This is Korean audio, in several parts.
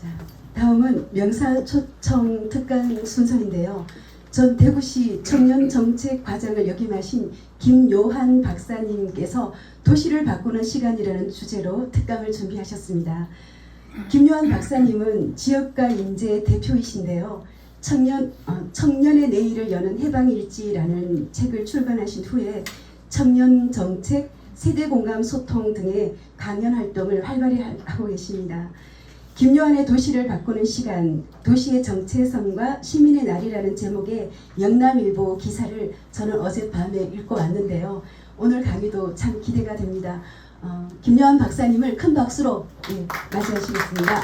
자, 다음은 명사초청 특강 순서인데요. 전 대구시 청년정책과장을 역임하신 김요한 박사님께서 도시를 바꾸는 시간이라는 주제로 특강을 준비하셨습니다. 김요한 박사님은 지역가 인재 대표이신데요. 청년의 내일을 여는 해방일지라는 책을 출간하신 후에 청년정책, 세대공감 소통 등의 강연 활동을 활발히 하고 계십니다. 김요한의 도시를 바꾸는 시간, 도시의 정체성과 시민의 날이라는 제목의 영남일보 기사를 저는 어젯밤에 읽고 왔는데요. 오늘 강의도 참 기대가 됩니다. 김요한 박사님을 큰 박수로 맞이하시겠습니다.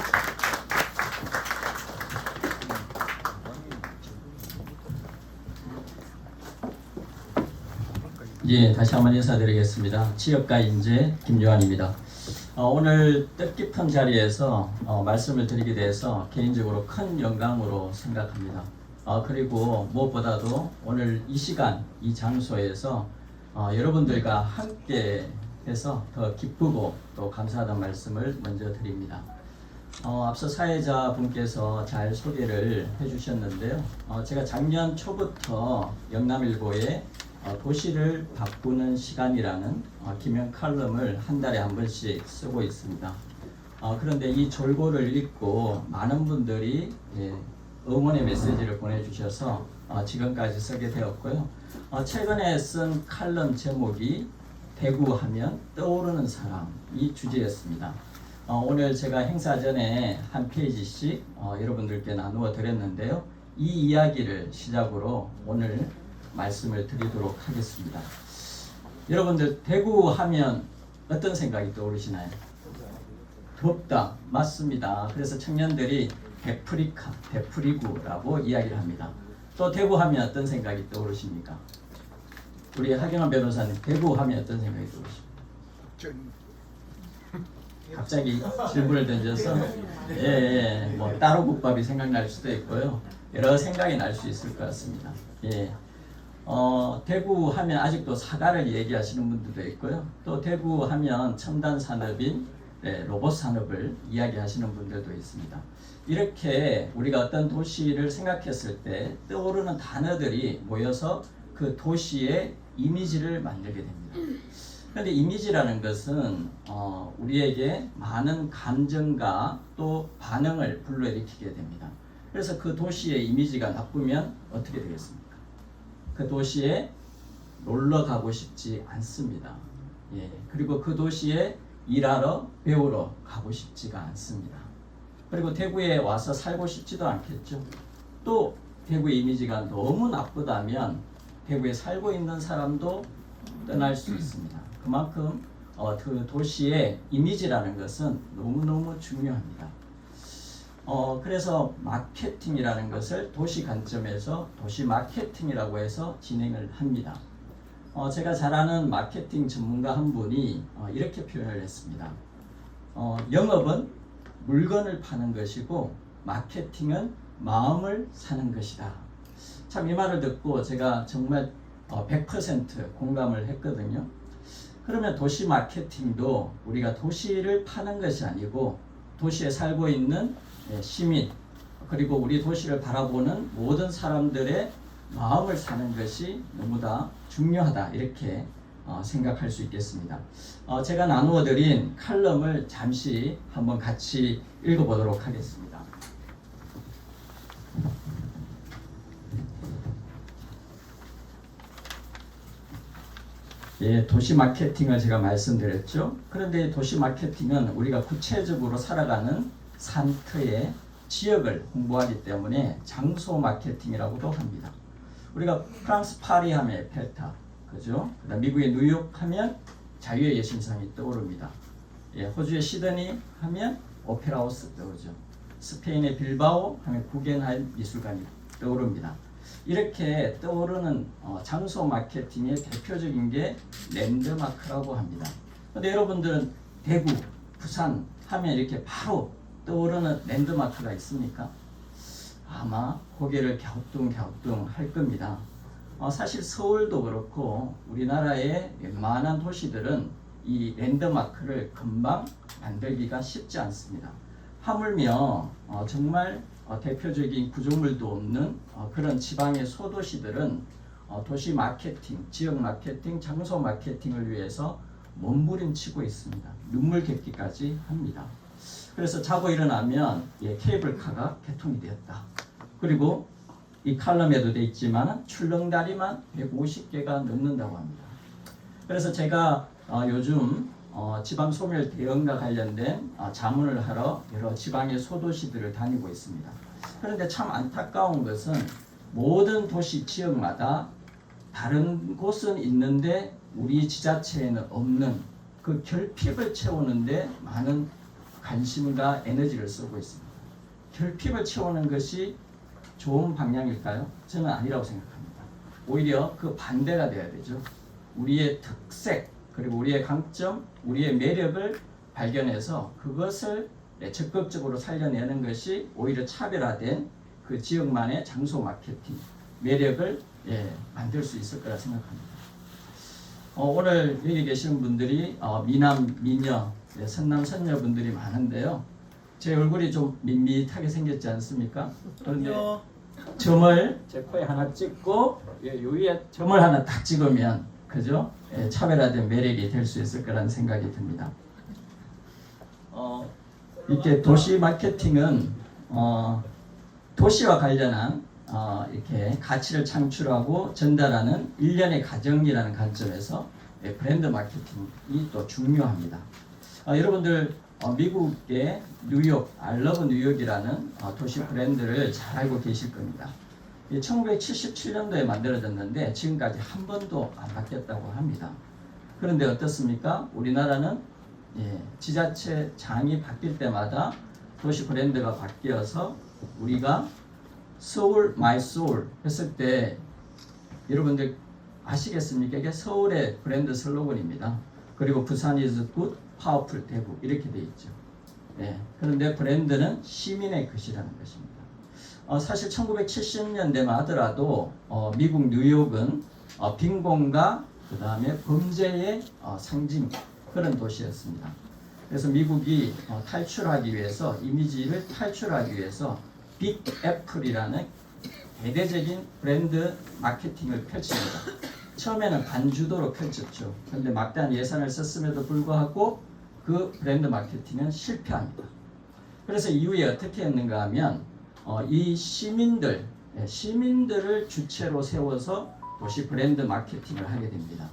예, 다시 한번 인사드리겠습니다. 지역가 인재 김요한입니다. 오늘 뜻깊은 자리에서 말씀을 드리게 돼서 개인적으로 큰 영광으로 생각합니다. 그리고 무엇보다도 오늘 이 시간, 이 장소에서 여러분들과 함께 해서 더 기쁘고 또 감사하다는 말씀을 먼저 드립니다. 앞서 사회자분께서 잘 소개를 해주셨는데요. 제가 작년 초부터 영남일보에 도시를 바꾸는 시간이라는 기명 칼럼을 한 달에 한 번씩 쓰고 있습니다. 그런데 이 졸고를 읽고 많은 분들이 응원의 메시지를 보내주셔서 지금까지 쓰게 되었고요. 최근에 쓴 칼럼 제목이 대구하면 떠오르는 사람, 이 주제였습니다. 오늘 제가 행사 전에 한 페이지씩 여러분들께 나누어 드렸는데요. 이 이야기를 시작으로 오늘 말씀을 드리도록 하겠습니다. 여러분들 대구 하면 어떤 생각이 떠오르시나요? 덥다. 맞습니다. 그래서 청년들이 데프리카, 데프리구라고 이야기를 합니다. 또 대구 하면 어떤 생각이 떠오르십니까? 우리 하경환 변호사님, 대구 하면 어떤 생각이 떠오르십니까? 갑자기 질문을 던져서 뭐 따로국밥이 생각날 수도 있고요. 여러 생각이 날 수 있을 것 같습니다. 대구 하면 아직도 사과를 얘기하시는 분들도 있고요. 또 대구 하면 첨단 산업인 로봇 산업을 이야기하시는 분들도 있습니다. 이렇게 우리가 어떤 도시를 생각했을 때 떠오르는 단어들이 모여서 그 도시의 이미지를 만들게 됩니다. 그런데 이미지라는 것은 우리에게 많은 감정과 또 반응을 불러일으키게 됩니다. 그래서 그 도시의 이미지가 나쁘면 어떻게 되겠습니까? 그 도시에 놀러 가고 싶지 않습니다. 그리고 그 도시에 일하러 배우러 가고 싶지가 않습니다. 그리고 대구에 와서 살고 싶지도 않겠죠. 또 대구의 이미지가 너무 나쁘다면 대구에 살고 있는 사람도 떠날 수 있습니다. 그만큼 그 도시의 이미지라는 것은 너무너무 중요합니다. 그래서 마케팅이라는 것을 도시 관점에서 도시 마케팅이라고 해서 진행을 합니다. 제가 잘 아는 마케팅 전문가 한 분이 이렇게 표현을 했습니다. 영업은 물건을 파는 것이고 마케팅은 마음을 사는 것이다. 참 이 말을 듣고 제가 정말 100% 공감을 했거든요. 그러면 도시 마케팅도 우리가 도시를 파는 것이 아니고 도시에 살고 있는 시민 그리고 우리 도시를 바라보는 모든 사람들의 마음을 사는 것이 너무나 중요하다 이렇게 생각할 수 있겠습니다. 제가 나누어 드린 칼럼을 잠시 한번 같이 읽어보도록 하겠습니다. 도시 마케팅을 제가 말씀드렸죠. 그런데 도시 마케팅은 우리가 구체적으로 살아가는 산터의 지역을 홍보하기 때문에 장소 마케팅이라고도 합니다. 우리가 프랑스 파리 하면 에펠탑, 그죠? 그다음 미국의 뉴욕 하면 자유의 여신상이 떠오릅니다. 호주의 시드니 하면 오페라 하우스 떠오르죠. 스페인의 빌바오 하면 구겐하임 미술관이 떠오릅니다. 이렇게 떠오르는 장소 마케팅의 대표적인 게 랜드마크라고 합니다. 그런데 여러분들은 대구, 부산 하면 이렇게 바로 떠오르는 랜드마크가 있습니까? 아마 고개를 갸우뚱갸우뚱 할 겁니다. 사실 서울도 그렇고 우리나라의 웬만한 도시들은 이 랜드마크를 금방 만들기가 쉽지 않습니다. 하물며 정말 대표적인 구조물도 없는 그런 지방의 소도시들은 도시 마케팅, 지역 마케팅, 장소 마케팅을 위해서 몸부림치고 있습니다. 눈물 객기까지 합니다. 그래서 자고 일어나면 케이블카가 개통이 되었다. 그리고 이 칼럼에도 돼 있지만 출렁다리만 150개가 넘는다고 합니다. 그래서 제가 요즘 지방 소멸 대응과 관련된 자문을 하러 여러 지방의 소도시들을 다니고 있습니다. 그런데 참 안타까운 것은 모든 도시 지역마다 다른 곳은 있는데 우리 지자체에는 없는 그 결핍을 채우는데 많은 관심과 에너지를 쓰고 있습니다. 결핍을 채우는 것이 좋은 방향일까요? 저는 아니라고 생각합니다. 오히려 그 반대가 돼야 되죠. 우리의 특색, 그리고 우리의 강점, 우리의 매력을 발견해서 그것을 적극적으로 살려내는 것이 오히려 차별화된 그 지역만의 장소 마케팅, 매력을 만들 수 있을 거라 생각합니다. 오늘 여기 계시는 분들이 미남, 미녀, 선남, 선녀 분들이 많은데요. 제 얼굴이 좀 밋밋하게 생겼지 않습니까? 그런데 점을 제 코에 하나 찍고 요 위에 점을 하나 딱 찍으면 그죠? 차별화된 매력이 될 수 있을 거라는 생각이 듭니다. 이렇게 도시 마케팅은 도시와 관련한 이렇게 가치를 창출하고 전달하는 일련의 과정이라는 관점에서 브랜드 마케팅이 또 중요합니다. 여러분들 미국의 뉴욕, 알러브 뉴욕이라는 도시 브랜드를 잘 알고 계실 겁니다. 1977년도에 만들어졌는데 지금까지 한 번도 안 바뀌었다고 합니다. 그런데 어떻습니까? 우리나라는 지자체 장이 바뀔 때마다 도시 브랜드가 바뀌어서 우리가 서울 마이 소울 했을 때 여러분들 아시겠습니까? 이게 서울의 브랜드 슬로건입니다. 그리고 부산 is good, 파워풀 대구 이렇게 돼 있죠. 그런데 브랜드는 시민의 것이라는 것입니다. 사실 1970년대만 하더라도 미국 뉴욕은 빈곤과 그 다음에 범죄의 상징 그런 도시였습니다. 그래서 미국이 탈출하기 위해서 이미지를 탈출하기 위해서 빅 애플이라는 대대적인 브랜드 마케팅을 펼칩니다. 처음에는 반주도로 펼쳤죠. 그런데 막대한 예산을 썼음에도 불구하고 그 브랜드 마케팅은 실패합니다. 그래서 이후에 어떻게 했는가 하면 이 시민들을 주체로 세워서 도시 브랜드 마케팅을 하게 됩니다.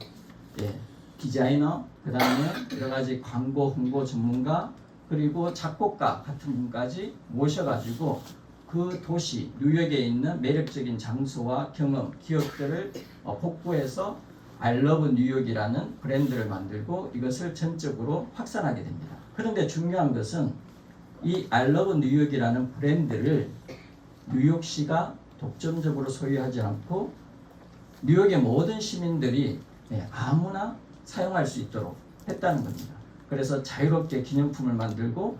디자이너, 그 다음에 여러 가지 광고, 홍보 전문가, 그리고 작곡가 같은 분까지 모셔가지고 그 도시, 뉴욕에 있는 매력적인 장소와 경험, 기업들을 복구해서 I love 뉴욕이라는 브랜드를 만들고 이것을 전적으로 확산하게 됩니다. 그런데 중요한 것은 이 I love 뉴욕이라는 브랜드를 뉴욕시가 독점적으로 소유하지 않고 뉴욕의 모든 시민들이 아무나 사용할 수 있도록 했다는 겁니다. 그래서 자유롭게 기념품을 만들고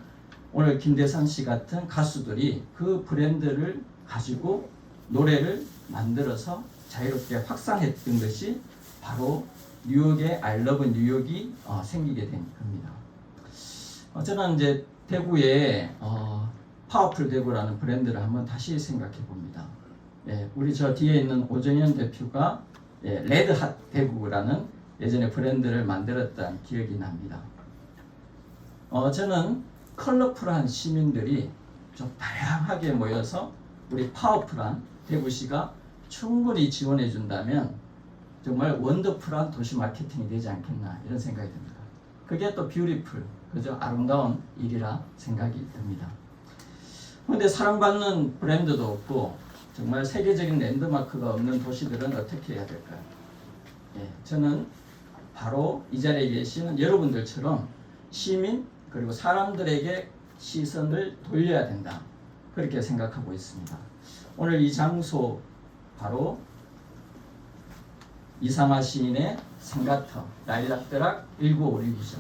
오늘 김대선 씨 같은 가수들이 그 브랜드를 가지고 노래를 만들어서 자유롭게 확산했던 것이 바로 뉴욕의 I love 뉴욕이 생기게 된 겁니다. 저는 이제 대구에 파워풀 대구라는 브랜드를 한번 다시 생각해 봅니다. 우리 저 뒤에 있는 오정현 대표가 레드핫 대구라는 예전에 브랜드를 만들었던 기억이 납니다. 저는 컬러풀한 시민들이 좀 다양하게 모여서 우리 파워풀한 대구시가 충분히 지원해 준다면 정말 원더풀한 도시 마케팅이 되지 않겠나 이런 생각이 듭니다. 그게 또 뷰티풀, 그죠? 아름다운 일이라 생각이 듭니다. 그런데 사랑받는 브랜드도 없고 정말 세계적인 랜드마크가 없는 도시들은 어떻게 해야 될까요? 저는 바로 이 자리에 계시는 여러분들처럼 시민 그리고 사람들에게 시선을 돌려야 된다. 그렇게 생각하고 있습니다. 오늘 이 장소 바로 이상화 시인의 생가터 라일락드락 1956이죠.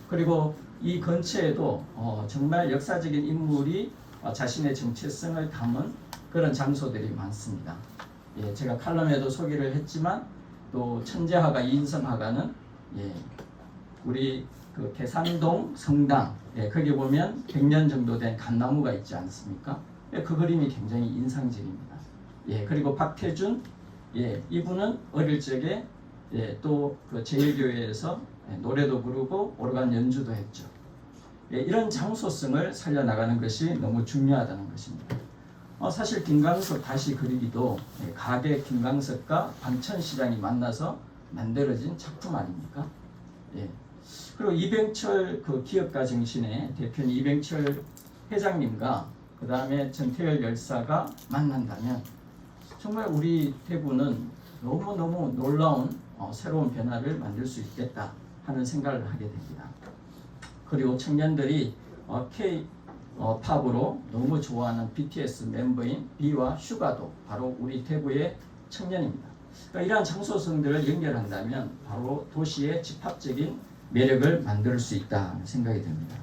그리고 이 근처에도 정말 역사적인 인물이 자신의 정체성을 담은 그런 장소들이 많습니다. 제가 칼럼에도 소개를 했지만 또 천재화가 이인성 화가는 우리 그 계산동 성당, 거기 보면 100년 정도 된 감나무가 있지 않습니까? 그 그림이 굉장히 인상적입니다. 그리고 박태준, 이분은 어릴 적에 또 그 제일교회에서 노래도 부르고 오르간 연주도 했죠. 이런 장소성을 살려나가는 것이 너무 중요하다는 것입니다. 사실 김광석 다시 그리기도 가게 김광석과 방천시장이 만나서 만들어진 작품 아닙니까? 그리고 이병철 그 기업가 정신의 대표인 이병철 회장님과 그 다음에 전태열 열사가 만난다면 정말 우리 대구는 너무너무 놀라운 새로운 변화를 만들 수 있겠다 하는 생각을 하게 됩니다. 그리고 청년들이 K-팝으로 너무 좋아하는 BTS 멤버인 B와 슈가도 바로 우리 대구의 청년입니다. 그러니까 이러한 장소성들을 연결한다면 바로 도시의 집합적인 매력을 만들 수 있다는 생각이 듭니다.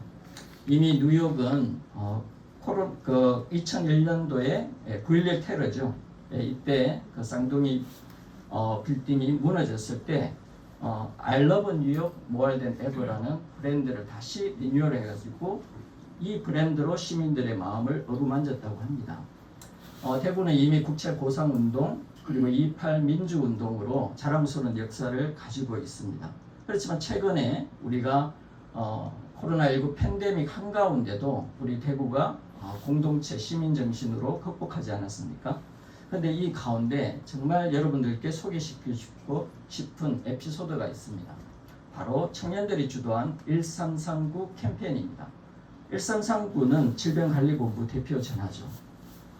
이미 뉴욕은 2001년도에 9.11 테러죠. 이때 그 쌍둥이 빌딩이 무너졌을 때 I love New York more than ever라는 브랜드를 다시 리뉴얼 해가지고 이 브랜드로 시민들의 마음을 어루만졌다고 합니다. 대구는 이미 국채 보상운동 그리고 2.8 민주운동으로 자랑스러운 역사를 가지고 있습니다. 그렇지만 최근에 우리가 코로나19 팬데믹 한가운데도 우리 대구가 공동체 시민정신으로 극복하지 않았습니까? 그런데 이 가운데 정말 여러분들께 소개시키고 싶은 에피소드가 있습니다. 바로 청년들이 주도한 1339 캠페인입니다. 1339는 질병관리본부 대표 전화죠.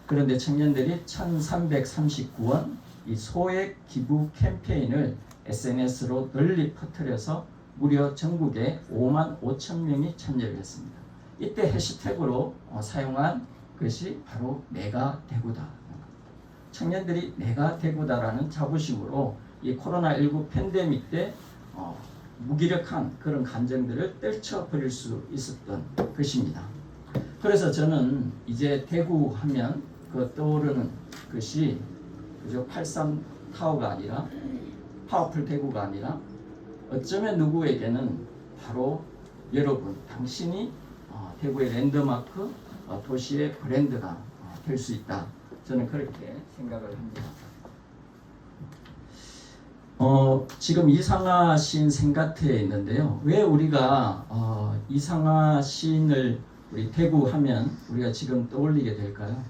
그런데 청년들이 1339원 이 소액 기부 캠페인을 SNS로 널리 퍼뜨려서 무려 전국에 5만 5천 명이 참여를 했습니다. 이때 해시태그로 사용한 것이 바로 내가 대구다. 청년들이 내가 대구다라는 자부심으로 이 코로나19 팬데믹 때 무기력한 그런 감정들을 떨쳐버릴 수 있었던 것입니다. 그래서 저는 이제 대구 하면 그 떠오르는 것이 그저 83 타워가 아니라 파워풀 대구가 아니라 어쩌면 누구에게는 바로 여러분, 당신이 대구의 랜드마크, 도시의 브랜드가 될 수 있다. 저는 그렇게 생각을 합니다. 지금 이상하 시인 생가태에 있는데요. 왜 우리가 이상하 시인을 우리 대구 하면 우리가 지금 떠올리게 될까요?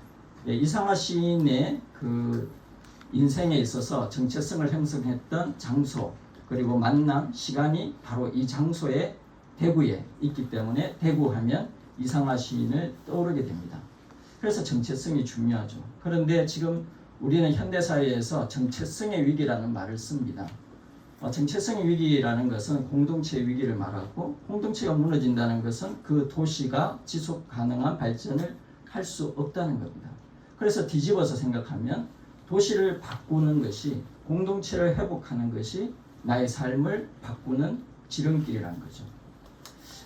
이상하 시인의 그 인생에 있어서 정체성을 형성했던 장소 그리고 만남 시간이 바로 이 장소에 대구에 있기 때문에 대구 하면 이상하 시인을 떠오르게 됩니다. 그래서 정체성이 중요하죠. 그런데 지금 우리는 현대사회에서 정체성의 위기라는 말을 씁니다. 정체성의 위기라는 것은 공동체의 위기를 말하고 공동체가 무너진다는 것은 그 도시가 지속 가능한 발전을 할 수 없다는 겁니다. 그래서 뒤집어서 생각하면 도시를 바꾸는 것이 공동체를 회복하는 것이 나의 삶을 바꾸는 지름길이라는 거죠.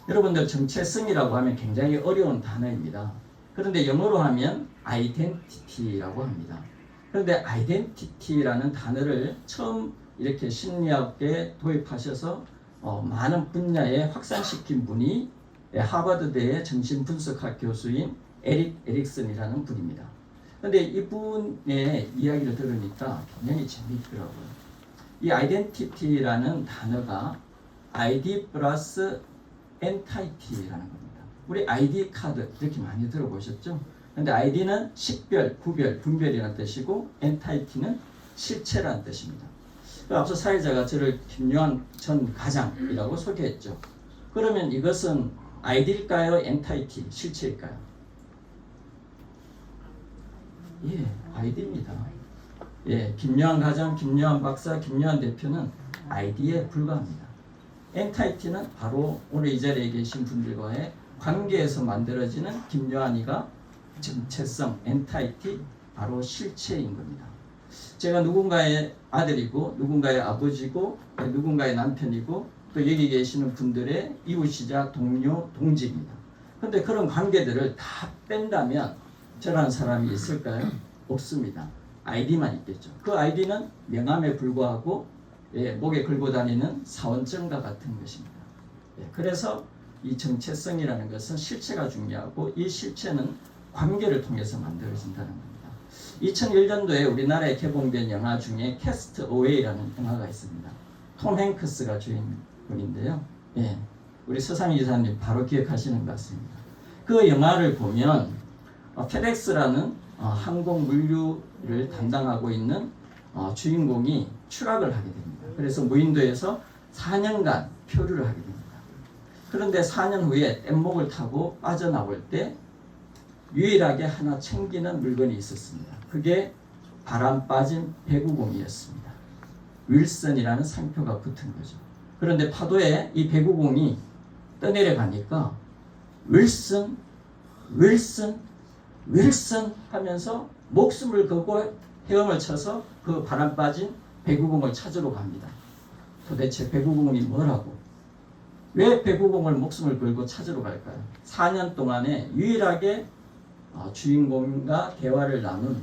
여러분들 정체성이라고 하면 굉장히 어려운 단어입니다. 그런데 영어로 하면 identity라고 합니다. 그런데 identity라는 단어를 처음 이렇게 심리학에 도입하셔서 많은 분야에 확산시킨 분이 하버드대의 정신분석학 교수인 에릭 에릭슨이라는 분입니다. 그런데 이분의 이야기를 들으니까 굉장히 재미있더라고요. 이 identity라는 단어가 ID 플러스 entity라는 겁니다. 우리 ID 카드 이렇게 많이 들어보셨죠? 근데 ID는 식별, 구별, 분별이라는 뜻이고 entity는 실체라는 뜻입니다. 앞서 사회자가 저를 김요한 전 가장이라고 소개했죠. 그러면 이것은 ID일까요? entity, 실체일까요? 예, ID입니다. 김요한 가장, 김요한 박사, 김요한 대표는 ID에 불과합니다. entity는 바로 오늘 이 자리에 계신 분들과의 관계에서 만들어지는 김요한이가 정체성, entity, 바로 실체인 겁니다. 제가 누군가의 아들이고 누군가의 아버지고 누군가의 남편이고 또 여기 계시는 분들의 이웃이자 동료, 동지입니다. 그런데 그런 관계들을 다 뺀다면 저라는 사람이 있을까요? 없습니다. 아이디만 있겠죠. 그 아이디는 명함에 불과하고 목에 걸고 다니는 사원증과 같은 것입니다. 그래서 이 정체성이라는 것은 실체가 중요하고 이 실체는 관계를 통해서 만들어진다는 겁니다. 2001년도에 우리나라에 개봉된 영화 중에 캐스트 어웨이라는 영화가 있습니다. 톰 행크스가 주인공인데요. 예, 우리 서상희 기사님 바로 기억하시는 것 같습니다. 그 영화를 보면 페덱스라는 항공 물류를 담당하고 있는 주인공이 추락을 하게 됩니다. 그래서 무인도에서 4년간 표류를 하게 됩니다. 그런데 4년 후에 뗏목을 타고 빠져나올 때 유일하게 하나 챙기는 물건이 있었습니다. 그게 바람 빠진 배구공이었습니다. 윌슨이라는 상표가 붙은 거죠. 그런데 파도에 이 배구공이 떠내려가니까 윌슨, 윌슨, 윌슨 하면서 목숨을 걸고 헤엄을 쳐서 그 바람 빠진 배구공을 찾으러 갑니다. 도대체 배구공이 뭐라고? 왜 배구공을 목숨을 걸고 찾으러 갈까요? 4년 동안에 유일하게 주인공과 대화를 나눈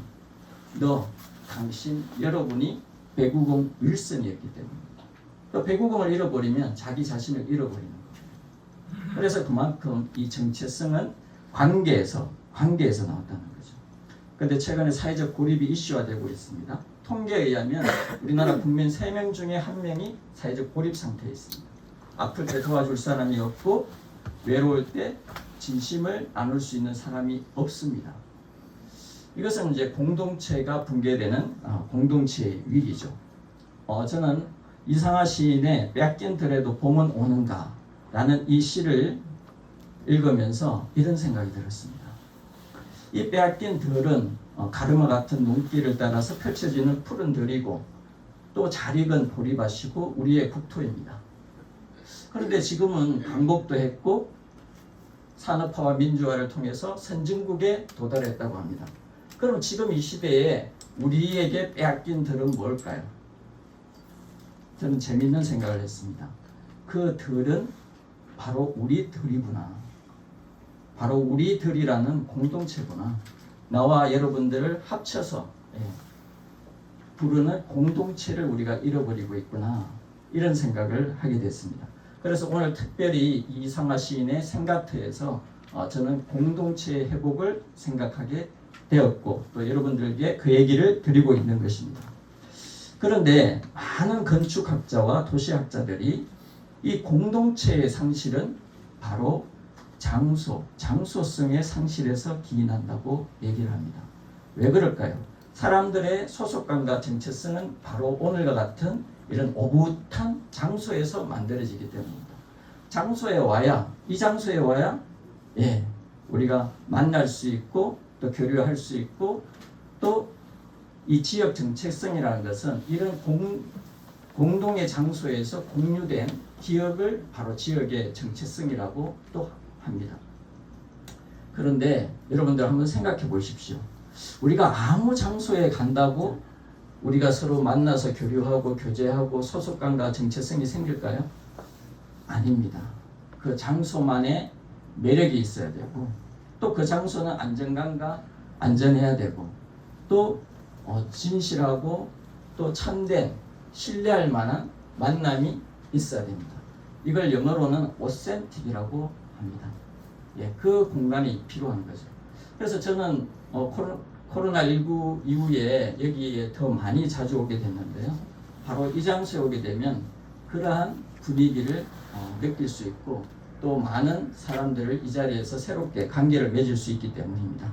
너, 당신, 여러분이 배구공 윌슨이었기 때문입니다. 또 배구공을 잃어버리면 자기 자신을 잃어버리는 거예요. 그래서 그만큼 이 정체성은 관계에서 나왔다는 거죠. 그런데 최근에 사회적 고립이 이슈화되고 있습니다. 통계에 의하면 우리나라 국민 3명 중에 1명이 사회적 고립 상태에 있습니다. 아플 때 도와줄 사람이 없고 외로울 때 진심을 나눌 수 있는 사람이 없습니다. 이것은 이제 공동체가 붕괴되는 공동체의 위기죠. 저는 이상하 시인의 빼앗긴 들에도 봄은 오는가 라는 이 시를 읽으면서 이런 생각이 들었습니다. 이 빼앗긴 들은 가르마 같은 눈길을 따라서 펼쳐지는 푸른 들이고 또 잘 익은 보리밭이고 우리의 국토입니다. 그런데 지금은 광복도 했고 산업화와 민주화를 통해서 선진국에 도달했다고 합니다. 그럼 지금 이 시대에 우리에게 빼앗긴 들은 뭘까요? 저는 재미있는 생각을 했습니다. 그 들은 바로 우리 들이구나. 바로 우리 들이라는 공동체구나. 나와 여러분들을 합쳐서 부르는 공동체를 우리가 잃어버리고 있구나. 이런 생각을 하게 됐습니다. 그래서 오늘 특별히 이상하 시인의 생각터에서 저는 공동체의 회복을 생각하게 되었고 또 여러분들에게 그 얘기를 드리고 있는 것입니다. 그런데 많은 건축학자와 도시학자들이 이 공동체의 상실은 바로 장소성의 상실에서 기인한다고 얘기를 합니다. 왜 그럴까요? 사람들의 소속감과 정체성은 바로 오늘과 같은 이런 오붓한 장소에서 만들어지기 때문입니다. 이 장소에 와야 우리가 만날 수 있고 또 교류할 수 있고 또 이 지역 정체성이라는 것은 이런 공동의 장소에서 공유된 기억을 바로 지역의 정체성이라고 또 합니다. 그런데 여러분들 한번 생각해 보십시오. 우리가 아무 장소에 간다고 우리가 서로 만나서 교류하고 교제하고 소속감과 정체성이 생길까요? 아닙니다. 그 장소만의 매력이 있어야 되고 또 그 장소는 안정감과 안전해야 되고 또 진실하고 또 참된 신뢰할 만한 만남이 있어야 됩니다. 이걸 영어로는 authentic이라고 합니다. 그 공간이 필요한 거죠. 그래서 저는 코로나19 이후에 여기에 더 많이 자주 오게 됐는데요. 바로 이 장소에 오게 되면 그러한 분위기를 느낄 수 있고 또 많은 사람들을 이 자리에서 새롭게 관계를 맺을 수 있기 때문입니다.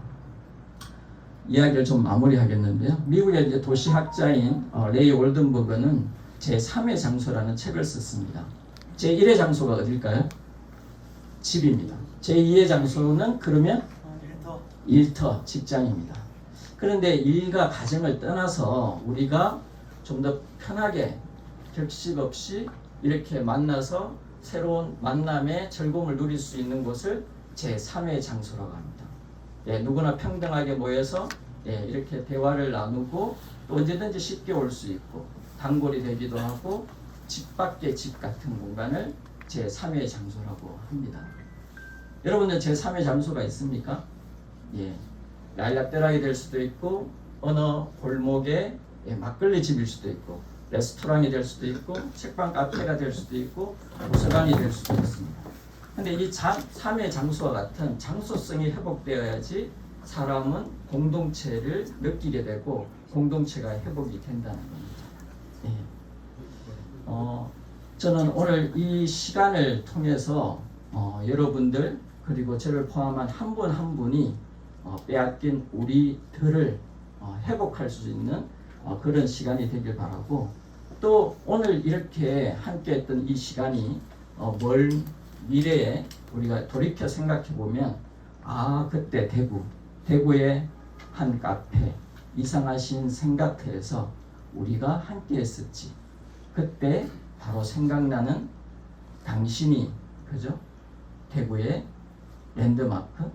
이야기를 좀 마무리하겠는데요. 미국의 이제 도시학자인 레이 올든버그는 제3의 장소라는 책을 썼습니다. 제1의 장소가 어딜까요? 집입니다. 제2의 장소는 그러면 일터, 직장입니다. 그런데 일과 가정을 떠나서 우리가 좀 더 편하게 격식 없이 이렇게 만나서 새로운 만남의 즐거움을 누릴 수 있는 곳을 제3의 장소라고 합니다. 누구나 평등하게 모여서 이렇게 대화를 나누고 또 언제든지 쉽게 올 수 있고 단골이 되기도 하고 집 밖의 집 같은 공간을 제3의 장소라고 합니다. 여러분들 제3의 장소가 있습니까? 라일락대락이 될 수도 있고 어느 골목에 막걸리 집일 수도 있고 레스토랑이 될 수도 있고 책방 카페가 될 수도 있고 도서관이 될 수도 있습니다. 근데 이 삶의 장소와 같은 장소성이 회복되어야지 사람은 공동체를 느끼게 되고 공동체가 회복이 된다는 겁니다. 예. 저는 오늘 이 시간을 통해서 여러분들 그리고 저를 포함한 한 분 한 분이 빼앗긴 우리들을 회복할 수 있는 그런 시간이 되길 바라고, 또 오늘 이렇게 함께 했던 이 시간이 먼 미래에 우리가 돌이켜 생각해 보면 그때 대구의 한 카페 이상하신 생각터에서 우리가 함께 했었지. 그때 바로 생각나는 당신이 그죠? 대구의 랜드마크,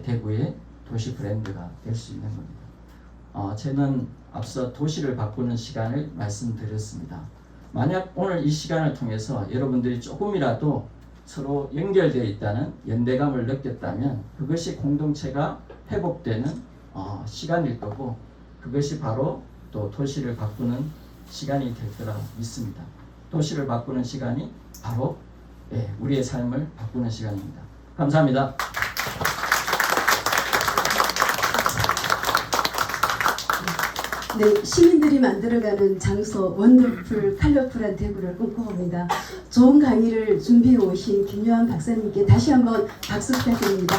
대구의 도시 브랜드가 될 수 있는 겁니다. 저는 앞서 도시를 바꾸는 시간을 말씀드렸습니다. 만약 오늘 이 시간을 통해서 여러분들이 조금이라도 서로 연결되어 있다는 연대감을 느꼈다면 그것이 공동체가 회복되는 시간일 거고, 그것이 바로 또 도시를 바꾸는 시간이 될 거라 믿습니다. 도시를 바꾸는 시간이 바로 우리의 삶을 바꾸는 시간입니다. 감사합니다. 네, 시민들이 만들어가는 장소 원더풀 컬러풀한 대구를 꿈꿔옵니다. 좋은 강의를 준비해 오신 김요한 박사님께 다시 한번 박수 부탁드립니다.